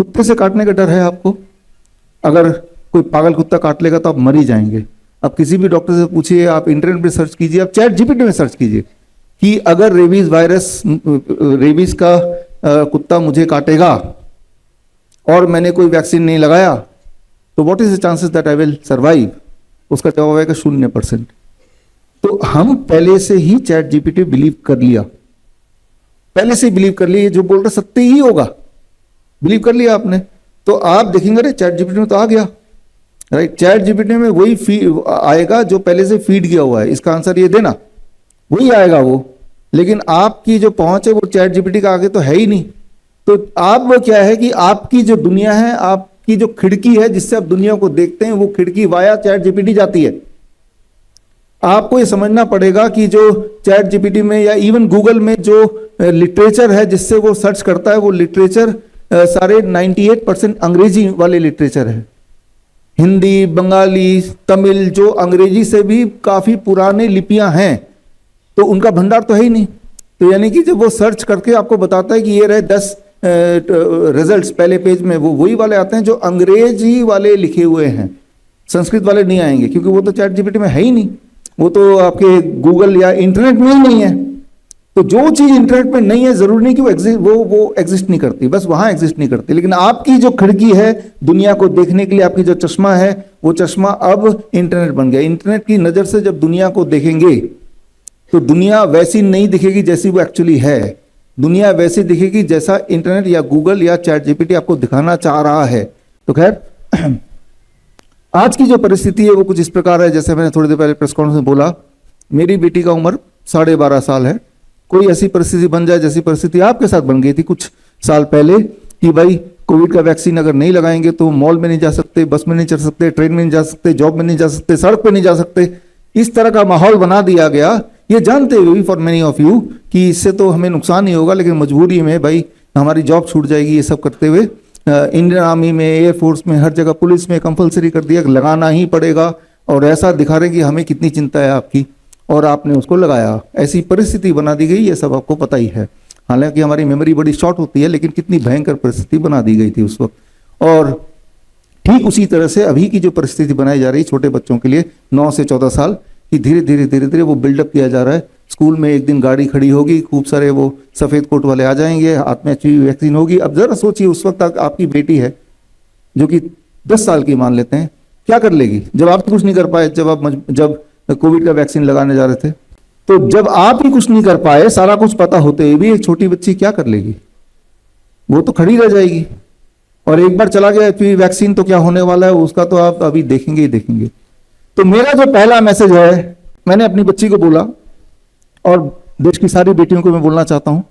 कुत्ते से काटने का डर है आपको? अगर कोई पागल कुत्ता काट लेगा तो आप मर ही जाएंगे। अब किसी भी डॉक्टर से पूछिए, आप इंटरनेट पे सर्च कीजिए, आप चैट जीपीटी में सर्च कीजिए कि अगर रेबीज वायरस, रेबीज का कुत्ता मुझे काटेगा और मैंने कोई वैक्सीन नहीं लगाया तो what is the chances that I will survive? उसका जवाब आएगा 0%। तो हम पहले से ही चैट जीपीटी बिलीव कर लिया, पहले से ही बिलीव कर लिया, ये जो बोल रहा सत्य ही होगा, बिलीव कर लिया आपने। तो आप देखेंगे अरे चैट जीपीटी में तो आ गया, राइट? चैट जीपीटी में वही आएगा जो पहले से फीड किया हुआ है, इसका आंसर ये देना, वही आएगा वो। लेकिन आपकी जो पहुंच है वो चैट जीपीटी का आगे तो है ही नहीं। तो आप वो क्या है कि आपकी जो दुनिया है, आपकी जो खिड़की है जिससे आप दुनिया को देखते हैं, वो खिड़की वाया चैट जीपीटी जाती है। आपको ये समझना पड़ेगा कि जो चैट जीपीटी में या इवन गूगल में जो लिटरेचर है जिससे वो सर्च करता है, वो लिटरेचर सारे 98% अंग्रेजी वाले लिटरेचर है। हिंदी, बंगाली, तमिल, जो अंग्रेजी से भी काफी पुराने लिपियां हैं, तो उनका भंडार तो है ही नहीं। तो यानी कि जब वो सर्च करके आपको बताता है कि ये रहे 10 रिजल्ट्स पहले पेज में, वो वही वाले आते हैं जो अंग्रेजी वाले लिखे हुए हैं, संस्कृत वाले नहीं आएंगे, क्योंकि वो तो चैट जीपीटी में है ही नहीं, वो तो आपके गूगल या इंटरनेट में ही नहीं है। तो जो चीज इंटरनेट में नहीं है, जरूरी नहीं कि वो एग्जिस्ट नहीं करती, बस वहां एग्जिस्ट नहीं करती। लेकिन आपकी जो खिड़की है दुनिया को देखने के लिए, आपकी जो चश्मा है, वो चश्मा अब इंटरनेट बन गया। इंटरनेट की नजर से जब दुनिया को देखेंगे तो दुनिया वैसी नहीं दिखेगी जैसी वो एक्चुअली है। दुनिया वैसी दिखेगी जैसा इंटरनेट या गूगल या चैट जीपीटी आपको दिखाना चाह रहा है। तो खैर, आज की जो परिस्थिति है वो कुछ इस प्रकार है, जैसे मैंने थोड़ी देर पहले प्रेस कॉन्फ्रेंस में बोला, मेरी बेटी का उम्र 12.5 साल है। कोई ऐसी परिस्थिति बन जाए जैसी परिस्थिति आपके साथ बन गई थी कुछ साल पहले, कि भाई कोविड का वैक्सीन अगर नहीं लगाएंगे तो मॉल में नहीं जा सकते, बस में नहीं चढ़ सकते, ट्रेन में नहीं जा सकते, जॉब में नहीं जा सकते, सड़क पे नहीं जा सकते, इस तरह का माहौल बना दिया गया, ये जानते हुए भी फॉर मेनी ऑफ यू कि इससे तो हमें नुकसान ही होगा, लेकिन मजबूरी में भाई हमारी जॉब छूट जाएगी, ये सब करते हुए इंडियन आर्मी में, एयरफोर्स में, हर जगह, पुलिस में कंपलसरी कर दिया, लगाना ही पड़ेगा। और ऐसा दिखा रहे कि हमें कितनी चिंता है आपकी, और आपने उसको लगाया। ऐसी परिस्थिति बना दी गई, ये सब आपको पता ही है। हालांकि हमारी मेमोरी बड़ी शॉर्ट होती है, लेकिन कितनी भयंकर परिस्थिति बना दी गई थी उस वक्त। और ठीक उसी तरह से अभी की जो परिस्थिति बनाई जा रही छोटे बच्चों के लिए 9 से 14 साल की, धीरे धीरे वो बिल्डअप किया जा रहा है। स्कूल में एक दिन गाड़ी खड़ी होगी, खूब सारे वो सफेद कोट वाले आ जाएंगे, हाथ में एचपीवी वैक्सीन होगी। अब जरा सोचिए, उस वक्त तक आपकी बेटी है जो कि 10 साल की मान लेते हैं, क्या कर लेगी? जब आप कुछ नहीं कर पाए, जब कोविड का वैक्सीन लगाने जा रहे थे, तो जब आप ही कुछ नहीं कर पाए, सारा कुछ पता होते हुए भी एक छोटी बच्ची क्या कर लेगी? वो तो खड़ी रह जाएगी। और एक बार चला गया एचपीवी वैक्सीन तो क्या होने वाला है उसका तो आप अभी देखेंगे ही देखेंगे। तो मेरा जो पहला मैसेज है, मैंने अपनी बच्ची को बोला, और देश की सारी बेटियों को मैं बोलना चाहता हूं,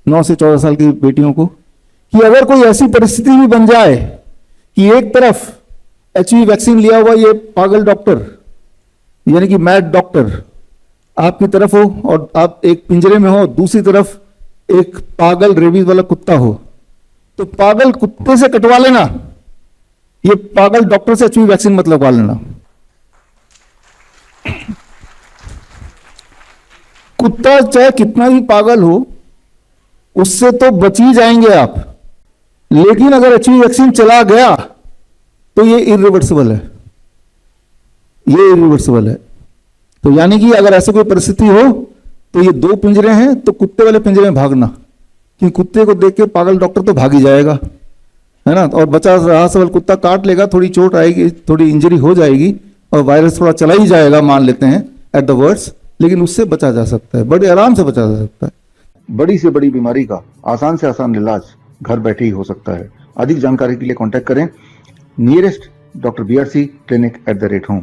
9 से 14 साल की बेटियों को, कि अगर कोई ऐसी परिस्थिति भी बन जाए कि एक तरफ एचपीवी वैक्सीन लिया हुआ ये पागल डॉक्टर, यानी कि मैड डॉक्टर आपकी तरफ हो और आप एक पिंजरे में हो, दूसरी तरफ एक पागल रेबीज वाला कुत्ता हो, तो पागल कुत्ते से कटवा लेना, ये पागल डॉक्टर से एचपीवी वैक्सीन मत लगवा लेना। कुत्ता चाहे कितना भी पागल हो, उससे तो बच ही जाएंगे आप, लेकिन अगर एचपीवी वैक्सीन चला गया तो ये इरिवर्सिबल है, ये इरिवर्सिबल है। तो यानी कि अगर ऐसी कोई परिस्थिति हो तो ये 2 पिंजरे हैं, तो कुत्ते वाले पिंजरे में भागना, क्योंकि कुत्ते को देख के पागल डॉक्टर तो भाग ही जाएगा, है ना। और बचा रहा सवाल, कुत्ता काट लेगा, थोड़ी चोट आएगी, थोड़ी इंजरी हो जाएगी और वायरस थोड़ा चला ही जाएगा मान लेते हैं एट द वर्स्ट, लेकिन उससे बचा जा सकता है, बड़े आराम से बचा जा सकता है। बड़ी से बड़ी बीमारी का आसान से आसान इलाज घर बैठे ही हो सकता है। अधिक जानकारी के लिए कॉन्टैक्ट करें nearest doctor BRC clinic @home।